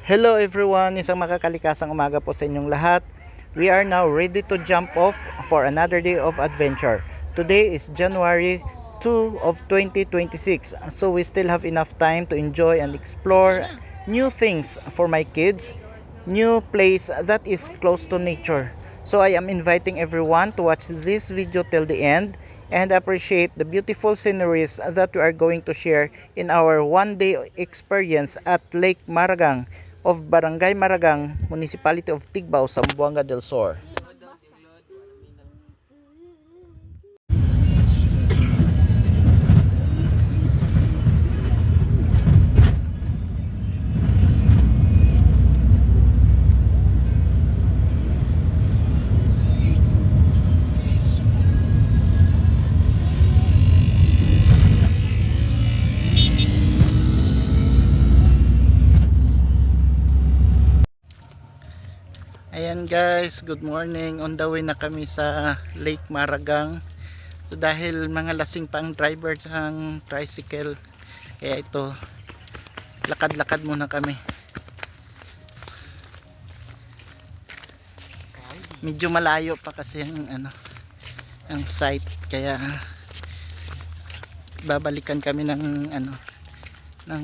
Hello everyone, isang makakalikasang umaga po sa inyong lahat. We are now ready to jump off for another day of adventure. Today is January 2 of 2026, so we still have enough time to enjoy and explore new things for my kids, new place that is close to nature. So I am inviting everyone to watch this video till the end and appreciate the beautiful sceneries that we are going to share in our one-day experience at Lake Maragang of Barangay Maragang, Municipality of Tigbao, Zamboanga del Sur. Ayan guys, good morning. On the way na kami sa Lake Maragang. So dahil mga lasing pa ang driver ng tricycle, kaya ito, lakad-lakad muna kami. Medyo malayo pa kasi ang site, kaya babalikan kami ng ng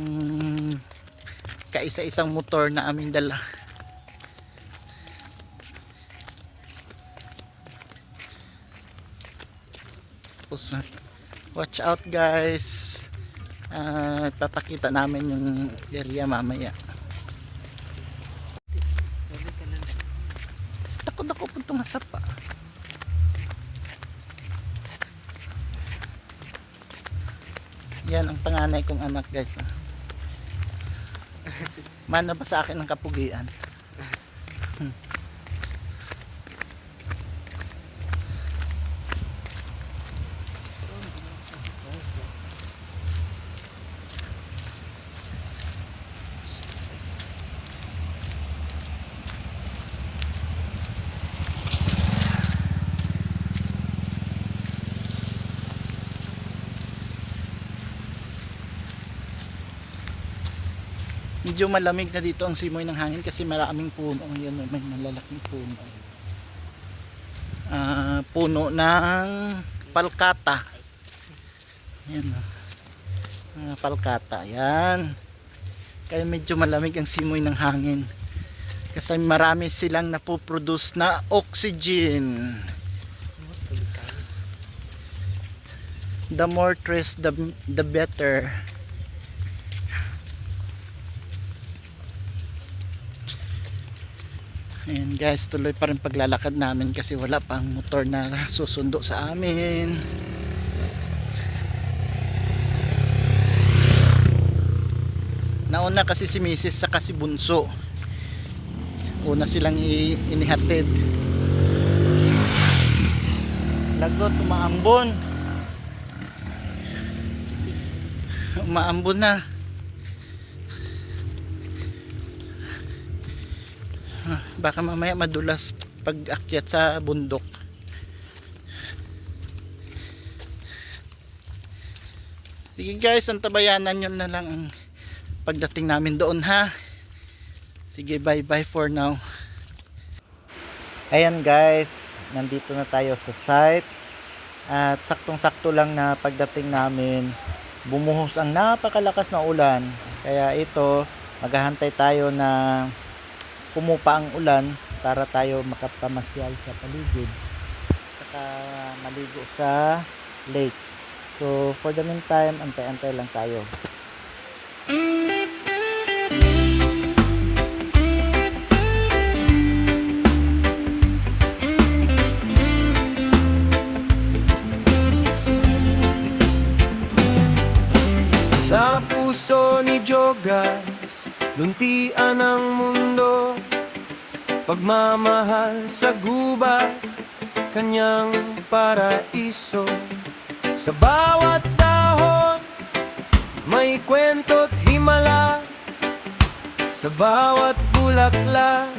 kaisa-isang motor na aming dala. Watch out guys, papakita namin yung area mamaya. Takot ako punto nga sapa. Yan ang panganay kong anak guys. Mana ba sa akin ang kapugian? Medyo malamig na dito ang simoy ng hangin kasi maraming puno. Yan, may malalaking puno. Puno ng palkata. Yan, palkata. Yan. Kaya medyo malamig ang simoy ng hangin. Kasi marami silang napoproduce na oxygen. The more trees, the better. Ayan guys, tuloy pa rin paglalakad namin kasi wala pang motor na susundo sa amin. Nauna kasi si Mrs. saka si Bunso. Una silang inihatid. Lagot, umaambon. Umaambon na. Baka mamaya madulas pag akyat sa bundok. Sige guys, antabayanan nyo na lang ang pagdating namin doon ha. Sige, bye bye for now. Ayan guys, nandito na tayo sa site. At saktong sakto lang na pagdating namin, bumuhos ang napakalakas na ulan. Kaya ito, maghahantay tayo na pumupa ang ulan para tayo makapamasyal sa paligid saka maligo sa lake. So for the meantime, antay-antay lang tayo. Sa puso ni Jogas, luntian ang mundo, pagmamahal sa gubat, kanyang paraiso. Sa bawat dahon, may kwento't himala, sa bawat bulaklak,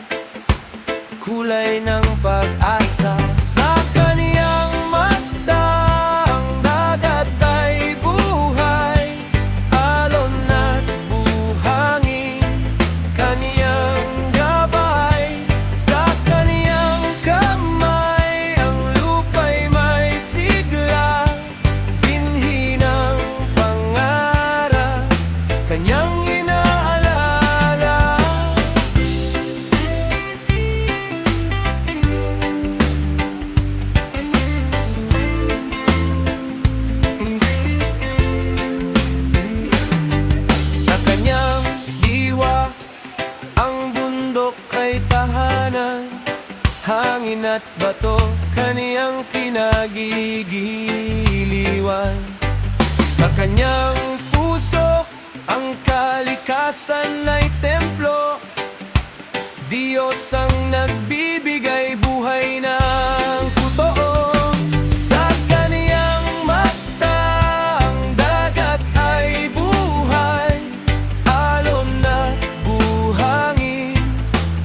kulay ng pag-asa. Sa kaniyang mata, ang dagat ay buhay, alon at buhangin, kaniyang at bato kaniyang kinagigiliwan. Sa kanyang puso ang kalikasan ay templo, Diyos ang nagbibigay buhay ng totoo. Sa kaniyang mata ang dagat ay buhay, alon na buhangin,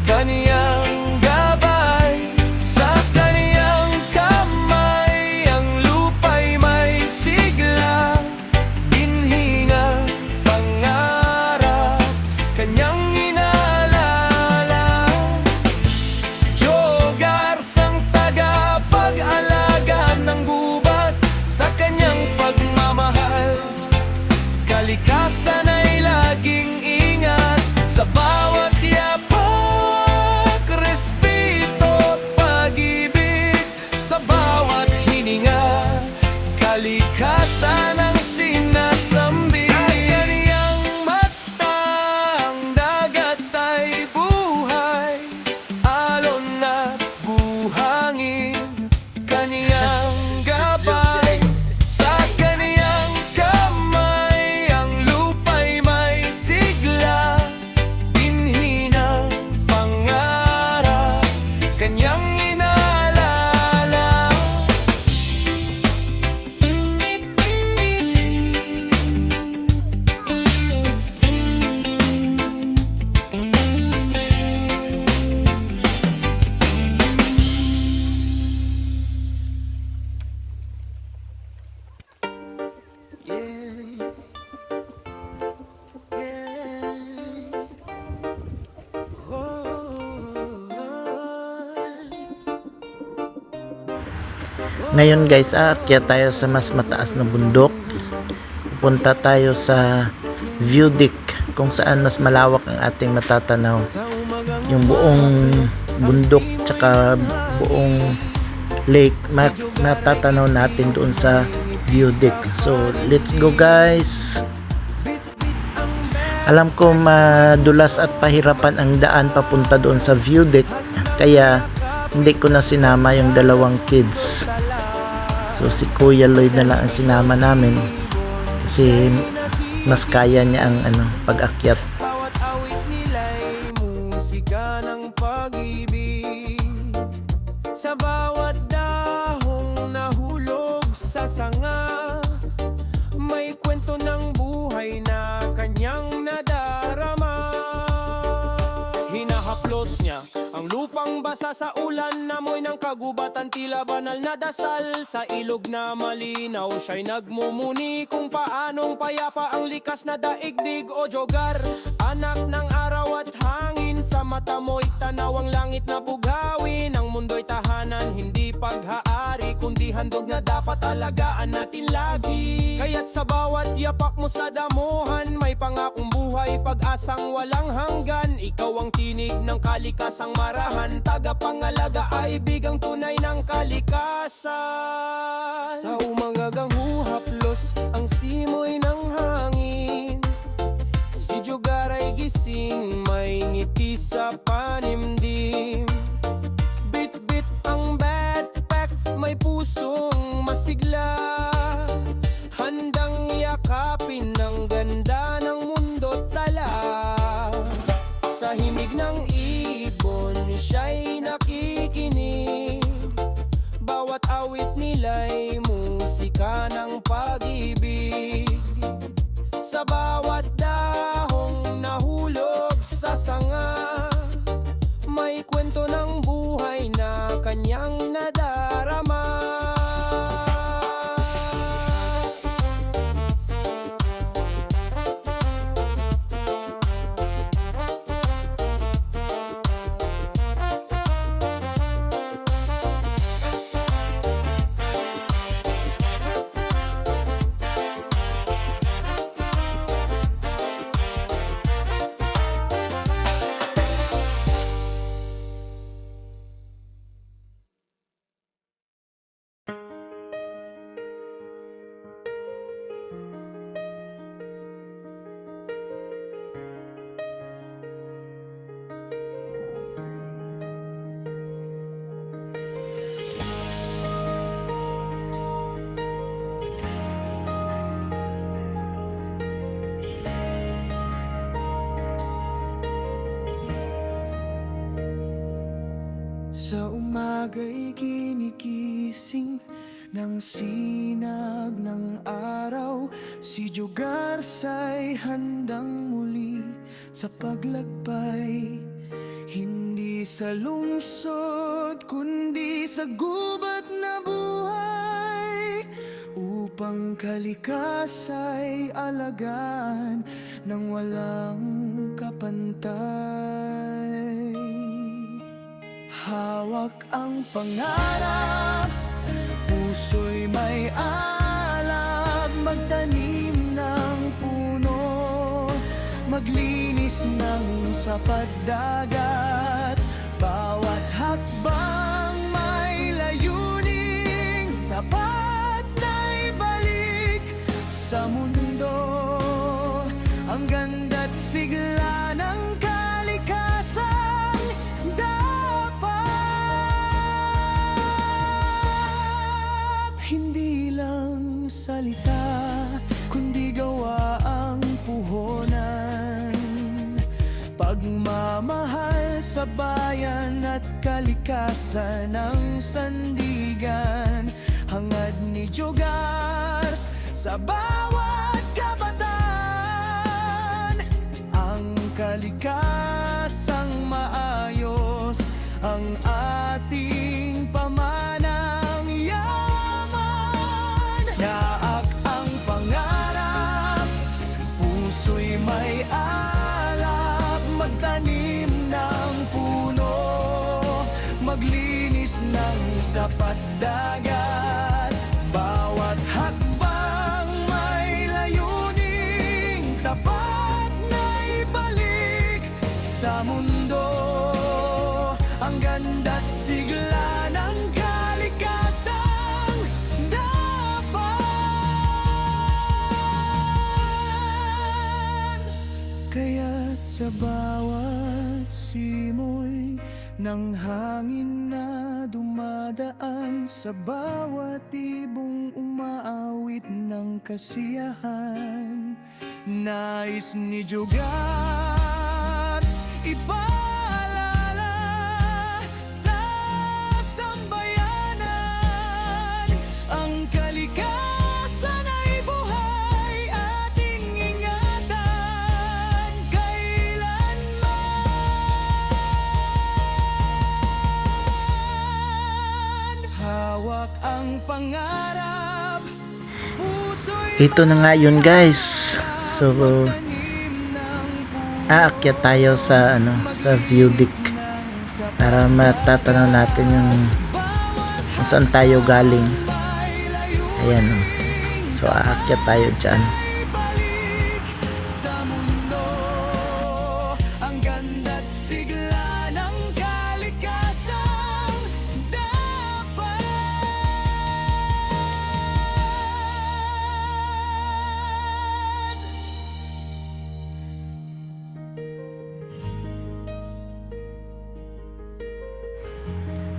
kaniyang gabay. Sa kaniyang kamay ang lupa'y may sigla, binhinga pangarap, kanyang kalikasan ay laging ingat. Sa bawat yapak, respeto at pag-ibig. Sa bawat hininga, kalikasan ang sinasambit. Sa kaniyang mata ang dagat ay buhay, alon at buhangin, kaniyang gabay. Sa kaniyang kamay ang lupa'y may sigla, binhi ng pangarap, kanyang inaalala. Ngayon guys, aakyat tayo sa mas mataas na bundok. Pupunta tayo sa view deck kung saan mas malawak ang ating matatanaw. Yung buong bundok tsaka buong lake matatanaw natin doon sa view deck. So let's go guys. Alam ko madulas at pahirapan ang daan papunta doon sa view deck, kaya hindi ko na sinama yung dalawang kids. So si Kuya Lloyd na lang ang sinama namin kasi mas kaya niya ang pag-akyat. Bawat awit nila'y musika ng pag-ibig. Sa bawat dahong nahulog sa sanga, may kwento ng buhay na kanyang nadarama. Hinahaplos niya ang lupang basa sa ulan, namoy ng kagubatan, tila banal na dasal. Sa ilog na malinaw, siya'y nagmumuni kung paanong payapa ang likas na daigdig o jogar. Anak ng araw at hangin, sa mata mo'y tanaw ang langit na bughawin. Ang mundo'y tahanan, hindi paghaari, kundi handog na dapat alagaan natin lagi. Kaya't sa bawat yapak mo sa damuhan, may pangakong buhay, pag-asang walang hanggan. Ikaw ang tinig ng kalikasang marahan, tagapangalaga ay bigang tunay ng kalikasan. Sa umagagang huhaplos ang simoy ng hangin, si Jogar ay gising, may ngiti sa panimdim. Bit-bit ang backpack, may pusong masigla, handang yakapin ng ganda ng mundo't tala. Sa himig ng ibon, siya'y nakikinig, bawat awit nila'y musika ng pag-ibig. Sa bawat dahong nahulog sa sanga, may kwento ng buhay na kanyang nadarama. Sa umaga'y kinigising ng sinag ng araw, si Jogarsa'y handang muli sa paglakbay. Hindi sa lungsod, kundi sa gubat na buhay, upang kalikasa'y alagaan ng walang kapantay. Hawak ang pangarap, puso'y may alab, magtanim ng puno, maglinis ng sapat dagat. Bawat hakbang may layuning tapat na ibalik sa mundo ang ganda't sigla ng kalikasan. Dapat hindi lang salita, kundi gawa ang puhunan. Pagmamahal sa bayan at kalikasan ng sandigan, hangad ni Jogars sa bawat kabataan. Ang kalikasang maayos ang ating pamanang yaman. Naak ang pangarap, puso'y may alap, magtanim ng puno, maglinis ng sapat dagat. Bawat hakbang may layuning tapat na ibalik sa mundo ang ganda't sigla ng kalikasan. Dapat kaya't sa bawat simoy ng hangin na dumadaan, sa bawat ibong umaawit ng kasiyahan, nais ni Jogars ipaalala sa sambayanan. Ang kalikasan ay buhay, ating ingatan kailanman. Hawak ang pangarap, puso'y Ito na nga yun guys. So aakyat tayo sa sa view deck para matatanaw natin yung kung saan tayo galing. Ayan oh. So aakyat tayo dyan. ibalik sa mundo ang ganda't sigla ng kalikasan. Dapat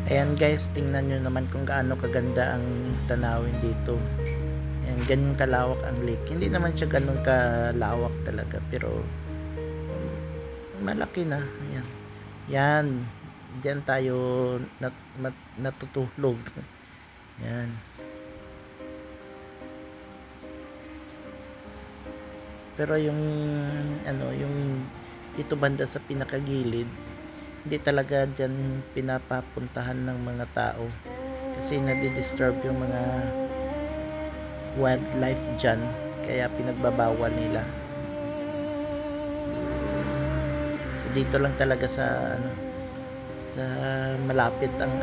Ayan guys, tingnan nyo naman kung gaano kaganda ang tanawin dito. Ayan, ganun kalawak ang lake. Hindi naman siya ganun kalawak talaga, pero malaki na. Ayan. Yan. Diyan tayo natutulog. Yan. Pero yung yung dito banda sa pinakagilid, hindi talaga dyan pinapapuntahan ng mga tao kasi nadidisturb yung mga wildlife dyan, kaya pinagbabawal nila. So dito lang talaga sa sa malapit ang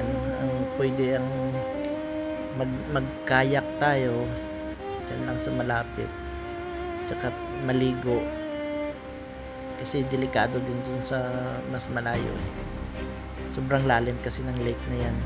pwede ang magkayak tayo dyan lang sa malapit, tsaka maligo kasi delikado din dun sa mas malayo. Sobrang lalim kasi ng lake na yan.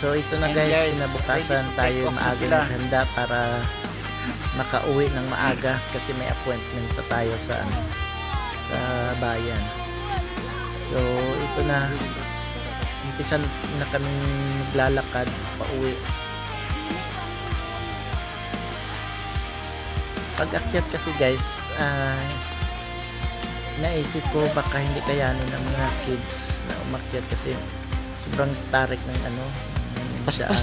So ito na And guys, guys, kinabukasan ready to tayo take off na maaga sila. naghanda para makauwi ng maaga kasi may appointment pa tayo sa bayan. So ito na, umpisan na kami maglalakad pauwi. Pag-akyat kasi guys, naisip ko baka hindi kayanin ng mga kids na umakyat kasi sobrang tarik ng ng daan.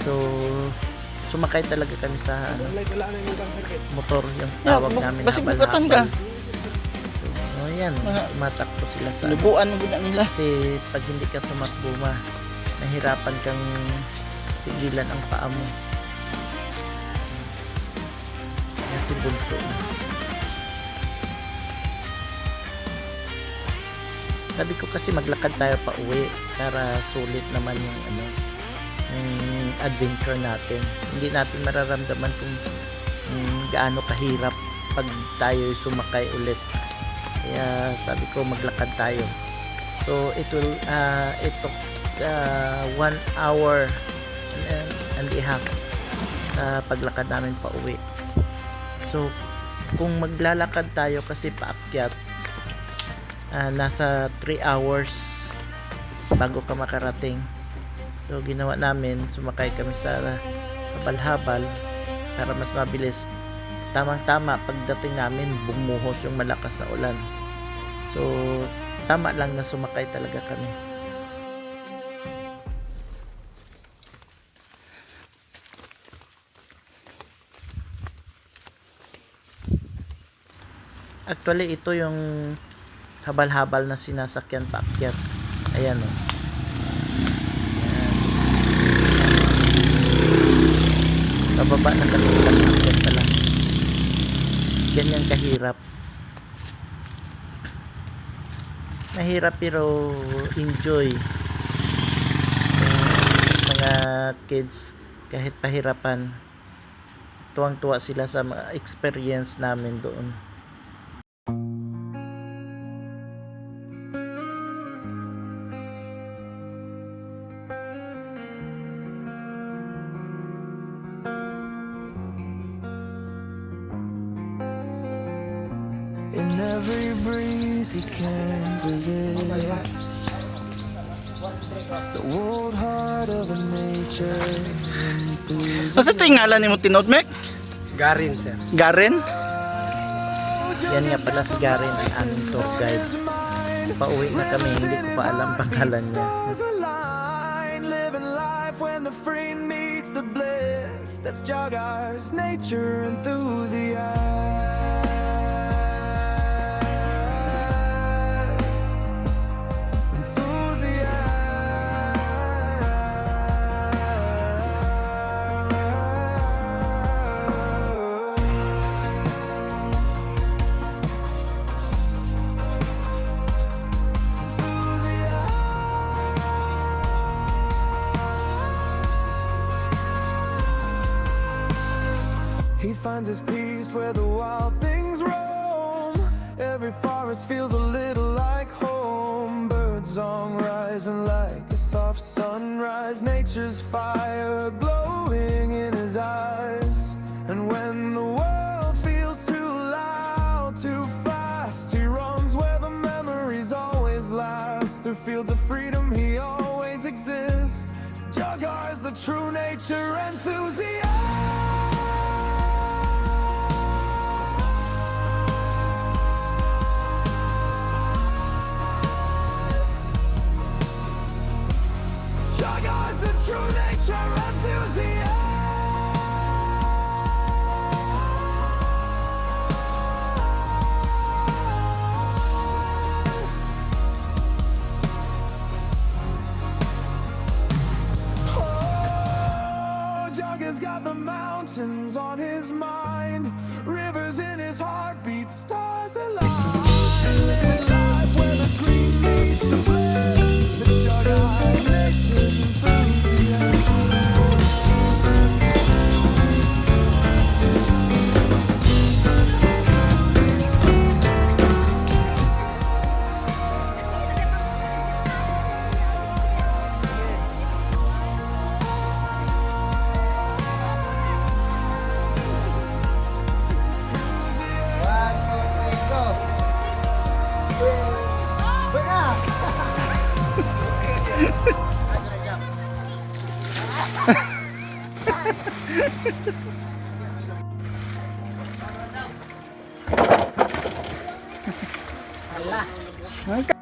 So sumakay talaga kami sa motor, yung tawag namin Kasi bugatan ka. So ayan, tumatakbo sila sa Lubuan mo gina nila. kasi pag hindi ka tumakbo nahirapan kang pigilan ang paa mo. Yan si Bunso. Sabi ko kasi maglakad tayo pa uwi para sulit naman yung yung adventure natin. Hindi natin mararamdaman kung gaano kahirap pag tayo sumakay ulit. Kaya sabi ko maglakad tayo. So it took 1 hour and a half sa paglakad namin pa uwi. So kung maglalakad tayo kasi paakyat, nasa 3 hours bago ka makarating. So ginawa namin, sumakay kami sa habal-habal para mas mabilis. Tamang-tama pagdating namin, bumuhos yung malakas na ulan. So tama lang na sumakay talaga kami. Actually ito yung habal-habal na sinasakyan paakyat. Ayan o. Bababa na kami sila paakyat pa lang. Ganyan kahirap. Mahirap pero enjoy. Mga kids kahit pahirapan, tuwang-tuwa sila sa mga experience namin doon. In every breeze he can visit the world heart of a nature enthusiast. Asa ito yung ngalan ni mo tinod, Mek? Garin, sir. Garen? Yan nga pala si Garen, ang aming tour guide. Pauwi na kami, hindi ko pa alam pangalan niya. Stars align, living life when the free meets the bliss. That's Jagar's nature enthusiast. He finds his peace where the wild things roam. Every forest feels a little like home. Birds song rising like a soft sunrise. Nature's fire glowing in his eyes. And when the world feels too loud, too fast, he runs where the memories always last. Through fields of freedom he always exists. Jagar is the true nature enthusiast. Jagar's the true nature enthusiast. Oh, Jagar's got the mountains on his mind, rivers in his heartbeat, stars align. Living life where the green meets the blue. The Jagar nature's enthusiast. Okay.